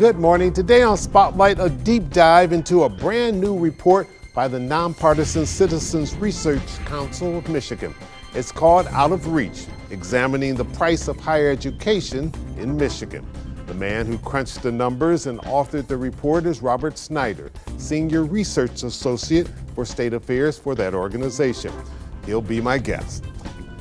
Good morning. Today on Spotlight, a deep dive into a brand new report by the nonpartisan Citizens Research Council of Michigan. It's called Out of Reach, examining the price of higher education in Michigan. The man who crunched the numbers and authored the report is Robert Snyder, Senior Research Associate for State Affairs for that organization. He'll be my guest.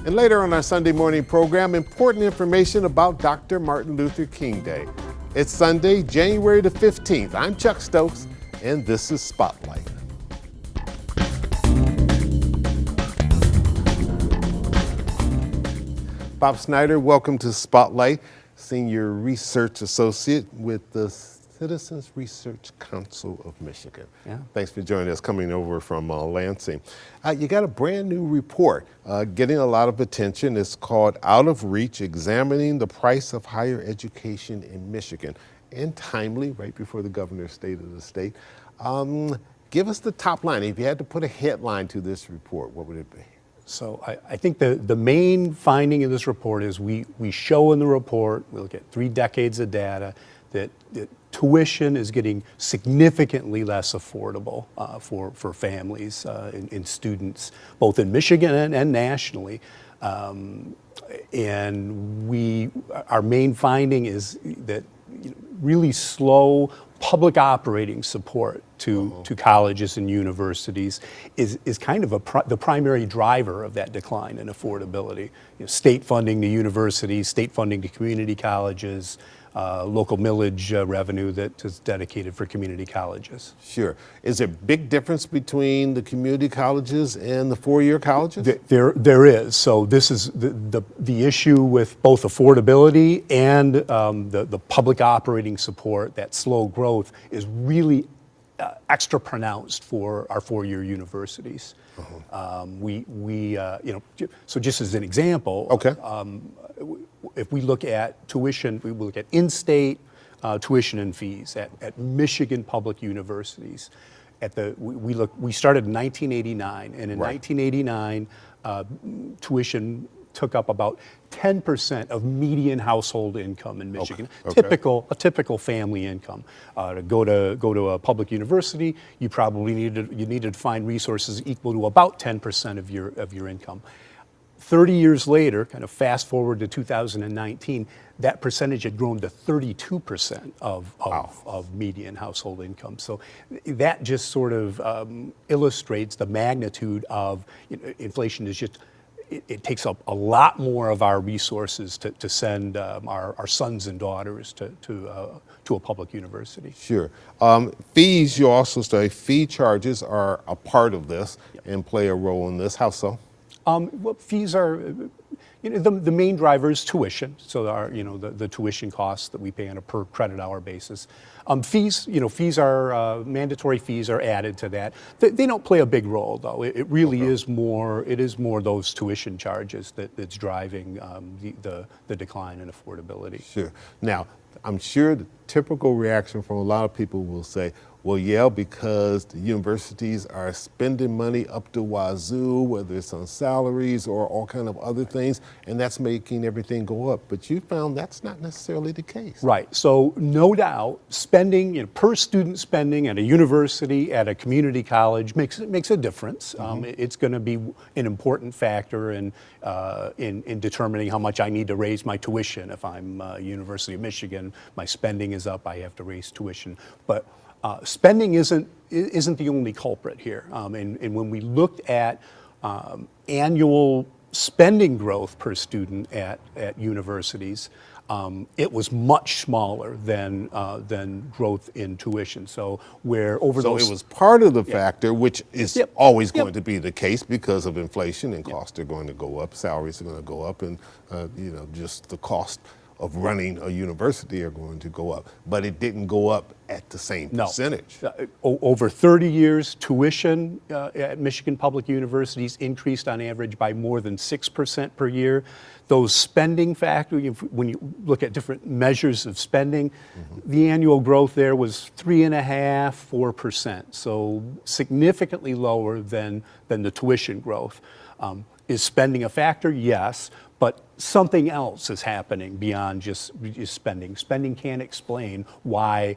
And later on our Sunday morning program, important information about Dr. Martin Luther King Day. It's Sunday, January the 15th. I'm Chuck Stokes, and this is Spotlight. Bob Snyder, welcome to Spotlight, Senior Research Associate with the Citizens Research Council of Michigan. Yeah. Thanks for joining us, coming over from Lansing. You got a brand new report getting a lot of attention. It's called Out of Reach, Examining the Price of Higher Education in Michigan. And timely, right before the governor's state of the state. Give us the top line. If you had to put a headline to this report, what would it be? So I think the main finding of this report is we show in the report, we look at 3 decades of data, that tuition is getting significantly less affordable for families and students, both in Michigan and nationally. And our main finding is that really slow public operating support to colleges and universities is kind of the primary driver of that decline in affordability. State funding to universities, state funding to community colleges, local millage revenue that is dedicated for community colleges. Sure. Is there a big difference between the community colleges and the four-year colleges? There is. So this is the issue with both affordability and the public operating support. That slow growth is really extra pronounced for our four-year universities. So just as an example, okay. If we look at tuition, we look at in-state tuition and fees at Michigan public universities. We started in 1989, and in 1989, tuition took up about 10% of median household income in Michigan. Okay. A typical family income. To go to a public university, you probably needed to find resources equal to about 10% of your income. 30 years later, kind of fast forward to 2019, that percentage had grown to 32% of median household income. So that just sort of illustrates the magnitude of inflation. Is just it takes up a lot more of our resources to send our sons and daughters to a public university. Sure. Fees, you also say fee charges are a part of this and play a role in this. How so? Well, fees are, the main driver is tuition. So the tuition costs that we pay on a per credit hour basis. Fees are, mandatory fees are added to that. They don't play a big role though. It really is more those tuition charges that's driving the decline in affordability. Sure. Now, I'm sure the typical reaction from a lot of people will say, well, yeah, because the universities are spending money up to wazoo, whether it's on salaries or all kind of other things, and that's making everything go up. But you found that's not necessarily the case. Right. So no doubt, spending, per student spending at a university, at a community college makes a difference. It's going to be an important factor in determining how much I need to raise my tuition. If I'm University of Michigan, my spending is up, I have to raise tuition. But spending isn't the only culprit here. And when we looked at annual spending growth per student at universities, it was much smaller than growth in tuition. So it was part of the factor, which is always going to be the case because of inflation, and costs are going to go up, salaries are going to go up, and just the cost of running a university are going to go up, but it didn't go up at the same percentage. Over 30 years, tuition at Michigan public universities increased on average by more than 6% per year. Those spending factors, when you look at different measures of spending, the annual growth there was 3.5%, 4%. So significantly lower than the tuition growth. Is spending a factor? Yes. but something else is happening beyond just spending. Spending can't explain why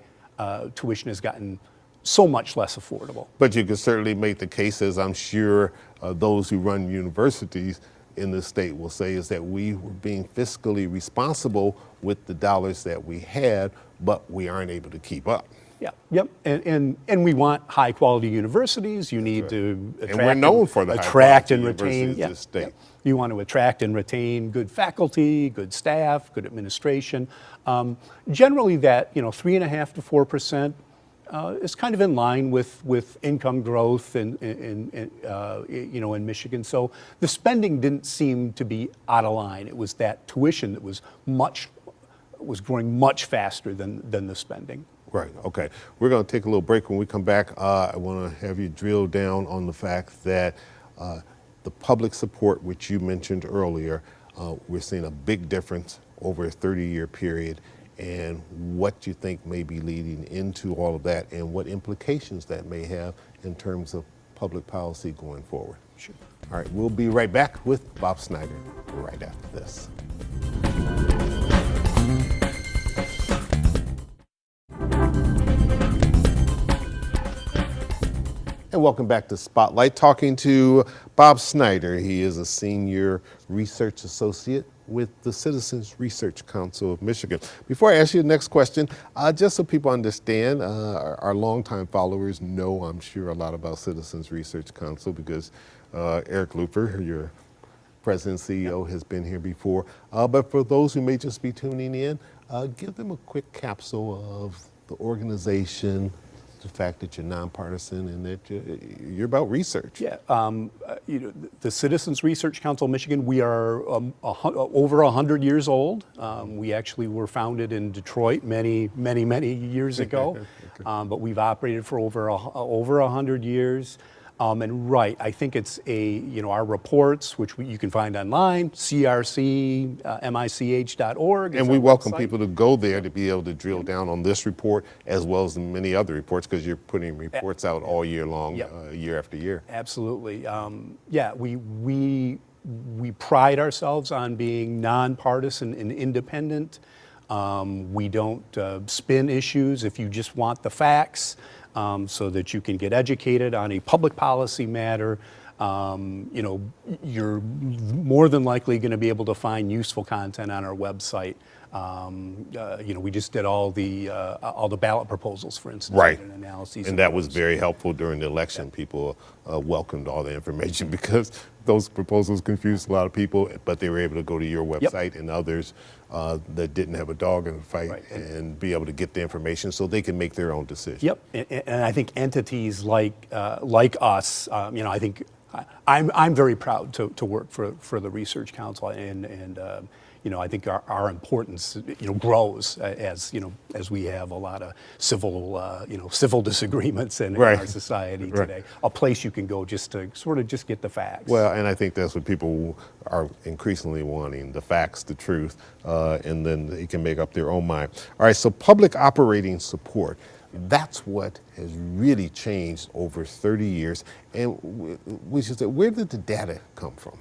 tuition has gotten so much less affordable. But you could certainly make the case, as I'm sure those who run universities in the state will say, is that we were being fiscally responsible with the dollars that we had, but we aren't able to keep up. Yeah, yep, and we want high quality universities. You need to attract, and we're known for the attract high and retain. universities in the state. You want to attract and retain good faculty, good staff, good administration. Generally, that 3.5% to 4% is kind of in line with income growth in Michigan. So the spending didn't seem to be out of line. It was that tuition that was growing much faster than the spending. Right, okay. We're going to take a little break. When we come back, I want to have you drill down on the fact that the public support, which you mentioned earlier, we're seeing a big difference over a 30-year period, and what you think may be leading into all of that and what implications that may have in terms of public policy going forward. Sure. All right, we'll be right back with Bob Snyder right after this. And welcome back to Spotlight, talking to Bob Snyder. He is a senior research associate with the Citizens Research Council of Michigan. Before I ask you the next question, just so people understand, our longtime followers know, I'm sure, a lot about Citizens Research Council because Eric Looper, your president and CEO, has been here before. But for those who may just be tuning in, give them a quick capsule of the organization, the fact that you're nonpartisan and that you're about research. Yeah, the Citizens Research Council of Michigan, we are over 100 years old. We actually were founded in Detroit many years ago, okay. But we've operated for over 100 years. And right, I think it's our reports, which you can find online, crcmich.org. And we welcome people to go there to be able to drill down on this report as well as many other reports, because you're putting reports out all year long, year after year. Absolutely. We pride ourselves on being nonpartisan and independent. We don't spin issues if you just want the facts. So that you can get educated on a public policy matter. You're more than likely going to be able to find useful content on our website. We just did all the ballot proposals, for instance, right, and analyses. And that was very helpful during the election. People welcomed all the information because those proposals confused a lot of people, but they were able to go to your website and others that didn't have a dog in the fight and be able to get the information so they can make their own decision. Yep, and I think entities like us, I think I'm very proud to work for the Research Council, and I think our importance grows as we have a lot of civil disagreements in our society today. A place you can go just to sort of just get the facts. Well, and I think that's what people are increasingly wanting: the facts, the truth, and then they can make up their own mind. All right, so public operating support. That's what has really changed over 30 years. And we should say, where did the data come from?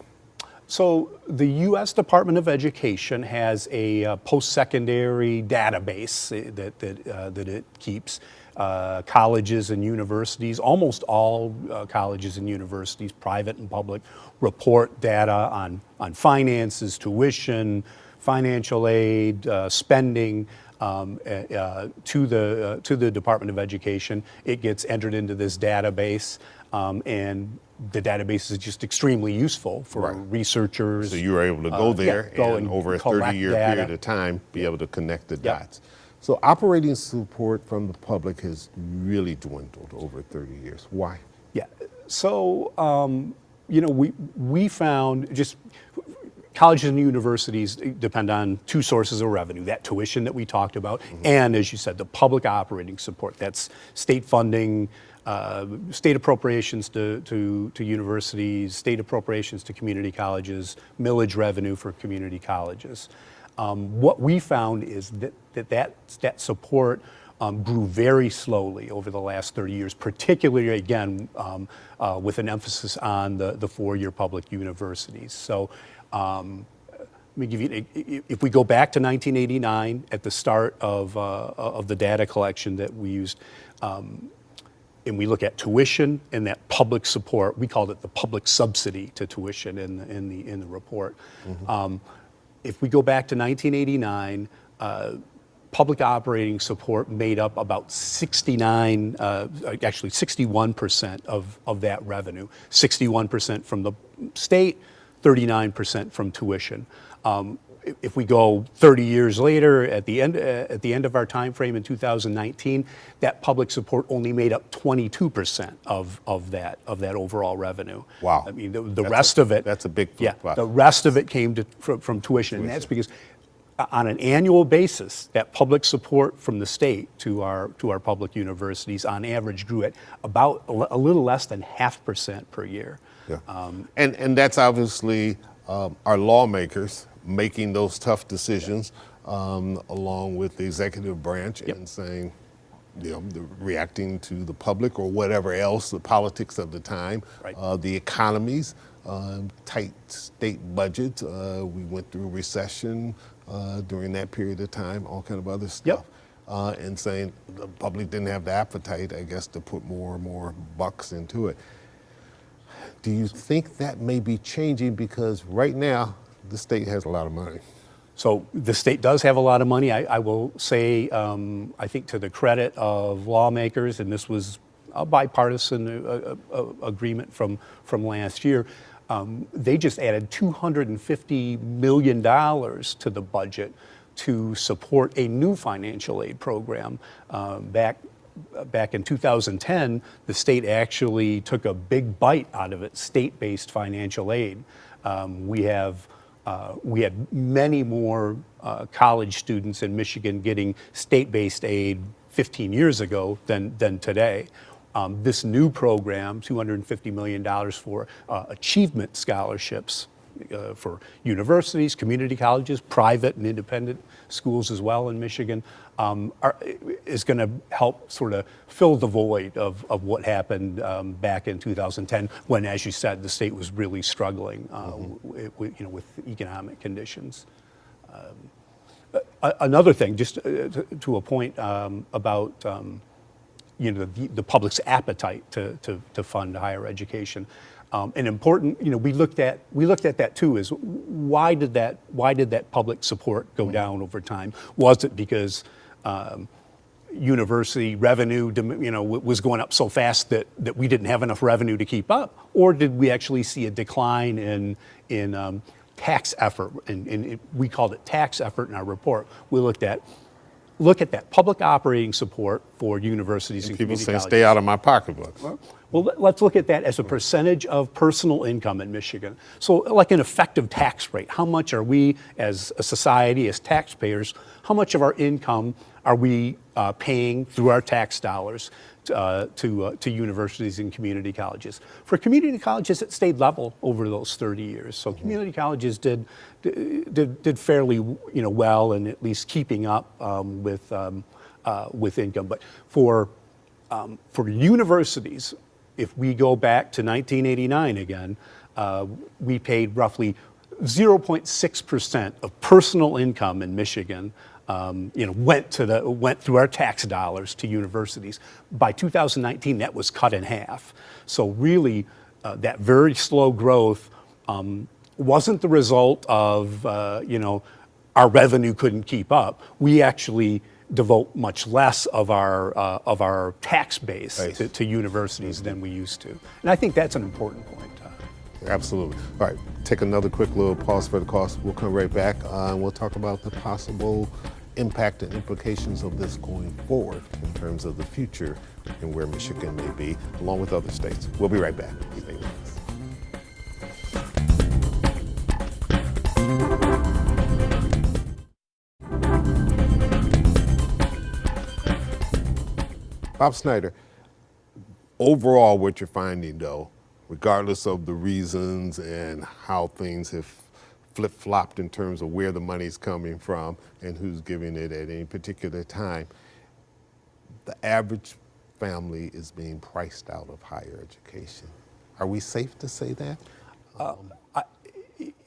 So the U.S. Department of Education has a post-secondary database that it keeps. Colleges and universities, almost all colleges and universities, private and public, report data on finances, tuition, financial aid, spending. To the Department of Education. It gets entered into this database, and the database is just extremely useful for researchers. So you were able to go there and over a 30-year period of time be able to connect the dots. So operating support from the public has really dwindled over 30 years. Why? Yeah. So we found just. Colleges and universities depend on two sources of revenue: that tuition that we talked about, and, as you said, the public operating support. That's state funding, state appropriations to universities, state appropriations to community colleges, millage revenue for community colleges. What we found is that support grew very slowly over the last 30 years, particularly, again, with an emphasis on the four-year public universities. So Let me give you, if we go back to 1989, at the start of the data collection that we used, and we look at tuition and that public support, we called it the public subsidy to tuition in the report. If we go back to 1989, public operating support made up about 61% of that revenue. 61% from the state, 39% from tuition. If we go 30 years later, at the end of our time frame in 2019, that public support only made up 22% of that overall revenue. Wow. I mean, the rest of it. That's a big flip. Yeah, the rest of it came from tuition, and that's because on an annual basis, that public support from the state to our public universities on average grew at about a little less than 0.5% per year. Yeah. And that's obviously our lawmakers making those tough decisions along with the executive branch and saying, reacting to the public or whatever else, the politics of the time, the economies, tight state budget. We went through a recession during that period of time, all kind of other stuff. And saying the public didn't have the appetite, I guess, to put more and more bucks into it. Do you think that may be changing? Because right now, the state has a lot of money. So the state does have a lot of money. I will say, I think to the credit of lawmakers, and this was a bipartisan agreement from last year, they just added $250 million to the budget to support a new financial aid program. Back in 2010, the state actually took a big bite out of its state-based financial aid. We had many more college students in Michigan getting state-based aid 15 years ago than today. This new program, $250 million for achievement scholarships for universities, community colleges, private and independent schools as well in Michigan, is going to help sort of fill the void of what happened back in 2010 when, as you said, the state was really struggling with economic conditions. Another thing, just to a point about the public's appetite to fund higher education. An important, we looked at that too. Is why did that public support go down over time? Was it because university revenue, was going up so fast that we didn't have enough revenue to keep up, or did we actually see a decline in tax effort? And we called it tax effort in our report. We look at that public operating support for universities and community colleges. People say, stay out of my pocketbook. Well, let's look at that as a percentage of personal income in Michigan. So like an effective tax rate, how much are we as a society, as taxpayers, how much of our income are we paying through our tax dollars to universities and community colleges? For community colleges, it stayed level over those 30 years. So community colleges did fairly well in at least keeping up with income. But for universities, if we go back to 1989 again, we paid roughly 0.6% of personal income in Michigan. Went through our tax dollars to universities. By 2019, that was cut in half. So really, that very slow growth wasn't the result of our revenue couldn't keep up. We actually devote much less of our tax base to universities than we used to, and I think that's an important point. Absolutely. All right, take another quick little pause for the cost. We'll come right back and we'll talk about the possible impact and implications of this going forward in terms of the future and where Michigan may be, along with other states. We'll be right back. Stay with us. Bob Snyder, overall what you're finding though, regardless of the reasons and how things have flip-flopped in terms of where the money's coming from and who's giving it at any particular time, the average family is being priced out of higher education. Are we safe to say that?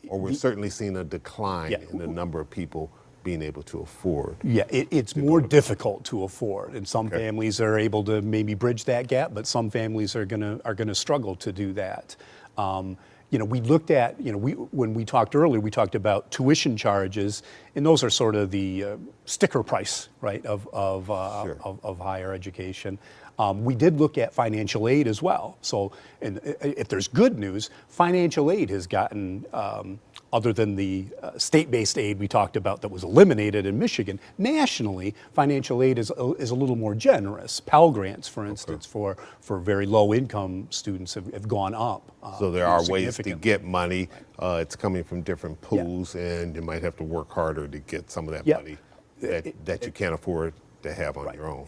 or we're certainly seeing a decline Yeah. in the number of people being able to afford. Yeah, it's more difficult to afford, and some Okay. families are able to maybe bridge that gap, but some families are gonna struggle to do that. We looked at, when we talked earlier, we talked about tuition charges, and those are sort of the sticker price, right, Sure. of higher education. We did look at financial aid as well. So, and if there's good news, financial aid has gotten, other than the state-based aid we talked about that was eliminated in Michigan, nationally, financial aid is a little more generous. Pell Grants, for instance, for very low-income students have gone up. So there are ways to significantly. get money. It's coming from different pools, and you might have to work harder to get some of that Yeah. money that you can't afford to have on your own.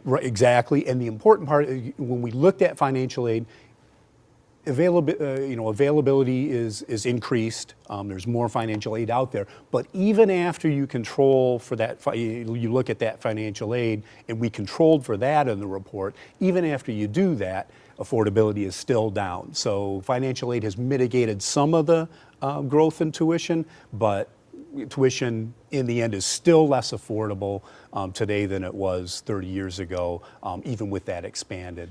Right, exactly, and the important part, when we looked at financial aid, availability is increased. There's more financial aid out there, but even after you control for that, you look at that financial aid, and we controlled for that in the report. Even after you do that, affordability is still down. So financial aid has mitigated some of the growth in tuition, but tuition in the end is still less affordable today than it was 30 years ago, even with that expanded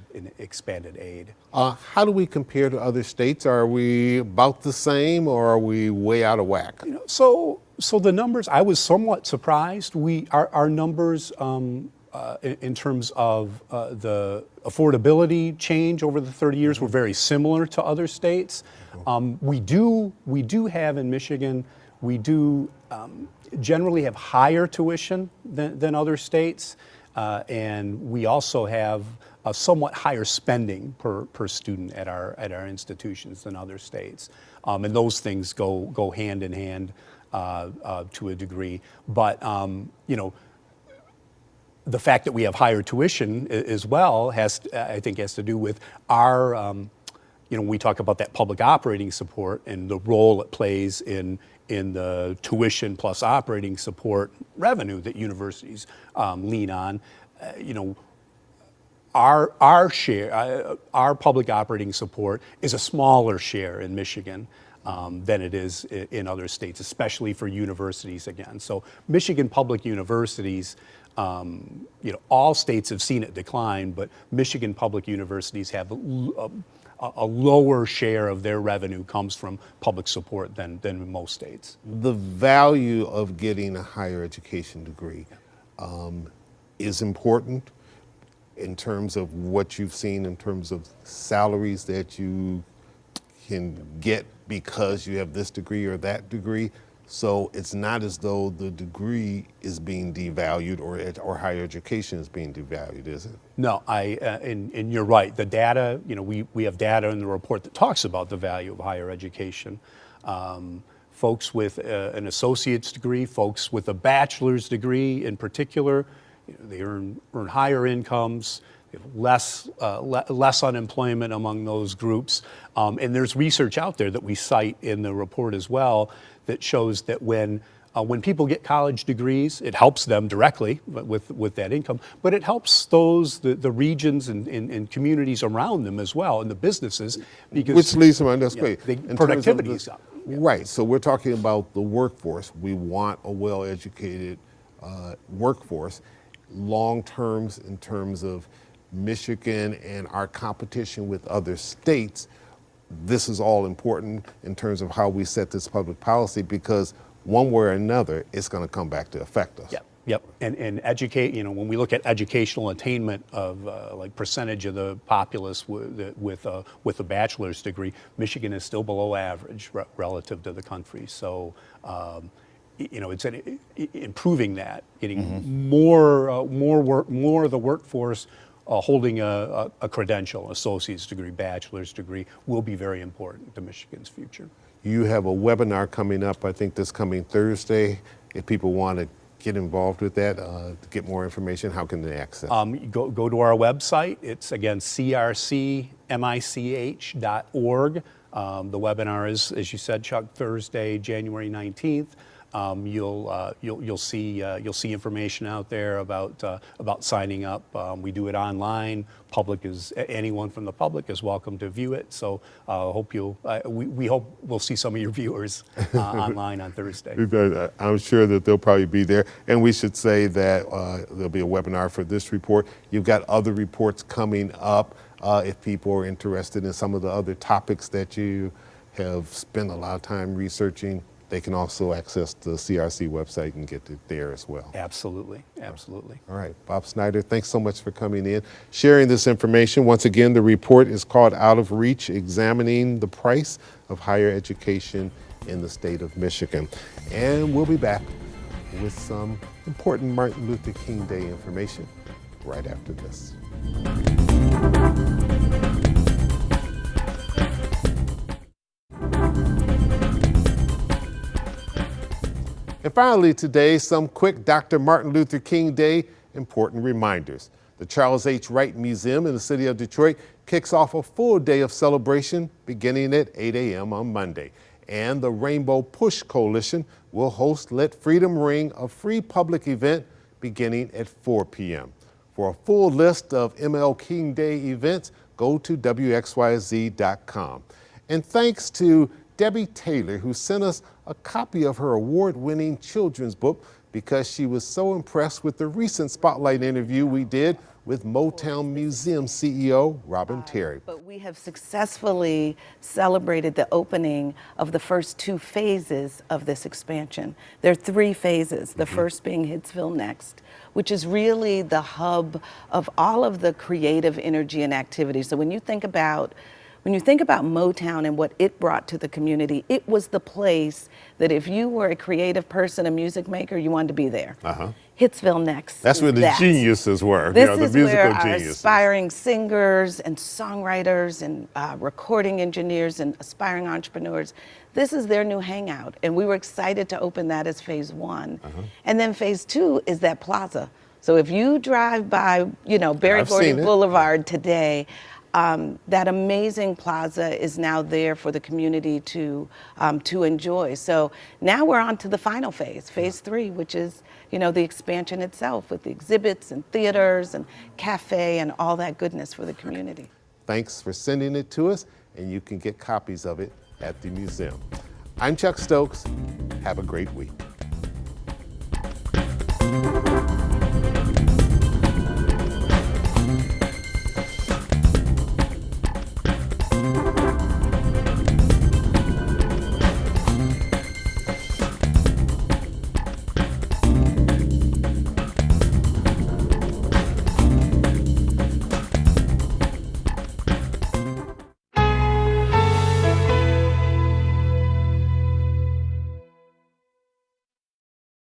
aid. How do we compare to other states? Are we about the same, or are we way out of whack? So the numbers, I was somewhat surprised. Our numbers in terms of the affordability change over the 30 years were very similar to other states. We do have in Michigan, we do generally have higher tuition than other states, and we also have a somewhat higher spending per student at our institutions than other states, and those things go hand in hand to a degree. But the fact that we have higher tuition as well I think has to do with our we talk about that public operating support and the role it plays in the tuition plus operating support revenue that universities lean on. Our share, our public operating support is a smaller share in Michigan than it is in other states, especially for universities again. So Michigan public universities, all states have seen it decline, but Michigan public universities have a lower share of their revenue comes from public support than most states. The value of getting a higher education degree is important in terms of what you've seen in terms of salaries that you can get because you have this degree or that degree. So it's not as though the degree is being devalued or higher education is being devalued, is it? No, and you're right. The data, we have data in the report that talks about the value of higher education. Folks with an associate's degree, folks with a bachelor's degree in particular, they earn higher incomes, they have less unemployment among those groups. And there's research out there that we cite in the report as well that shows that when people get college degrees, it helps them directly with that income, but it helps the regions and communities around them as well, and the businesses, because Which leads to my next question. In productivity terms is of up. Right, so we're talking about the workforce. We want a well-educated workforce. Long terms, in terms of Michigan and our competition with other states, this is all important in terms of how we set this public policy, because one way or another, it's going to come back to affect us. Yep. And educate, when we look at educational attainment of like percentage of the populace with a bachelor's degree, Michigan is still below average relative to the country. So, it's improving that, getting more of the workforce holding a credential, associate's degree, bachelor's degree, will be very important to Michigan's future. You have a webinar coming up, I think this coming Thursday. If people want to get involved with that, to get more information, how can they access it? Go to our website. It's again crcmich.org. The webinar is, as you said, Chuck, Thursday, January 19th. you'll see information out there about signing up. We do it online. Anyone from the public is welcome to view it. So we hope we'll see some of your viewers online on Thursday. I'm sure that they'll probably be there. And we should say that there'll be a webinar for this report. You've got other reports coming up if people are interested in some of the other topics that you have spent a lot of time researching. They can also access the CRC website and get it there as well. Absolutely, absolutely. All right, Bob Snyder, thanks so much for coming in, sharing this information. Once again, the report is called Out of Reach, Examining the Price of Higher Education in the State of Michigan. And we'll be back with some important Martin Luther King Day information right after this. And finally today, some quick Dr. Martin Luther King Day important reminders. The Charles H. Wright Museum in the city of Detroit kicks off a full day of celebration beginning at 8 a.m. on Monday. And the Rainbow Push Coalition will host Let Freedom Ring, a free public event beginning at 4 p.m. For a full list of ML King Day events, go to WXYZ.com. And thanks to Debbie Taylor, who sent us a copy of her award-winning children's book because she was so impressed with the recent Spotlight interview we did with Motown Museum CEO Robin Terry. But we have successfully celebrated the opening of the first 2 phases of this expansion. There are 3 phases, the first being Hitsville Next, which is really the hub of all of the creative energy and activity. So when you think about Motown and what it brought to the community, it was the place that if you were a creative person, a music maker, you wanted to be there. Hitsville Next. That's where the geniuses were. This the is musical where our geniuses. aspiring singers and songwriters and recording engineers and aspiring entrepreneurs, this is their new hangout. And we were excited to open that as phase 1. And then phase 2 is that plaza. So if you drive by, Berry Gordy Boulevard today, that amazing plaza is now there for the community to enjoy. So now we're on to the final phase, phase 3, which is, the expansion itself with the exhibits and theaters and cafe and all that goodness for the community. Thanks for sending it to us, and you can get copies of it at the museum. I'm Chuck Stokes. Have a great week.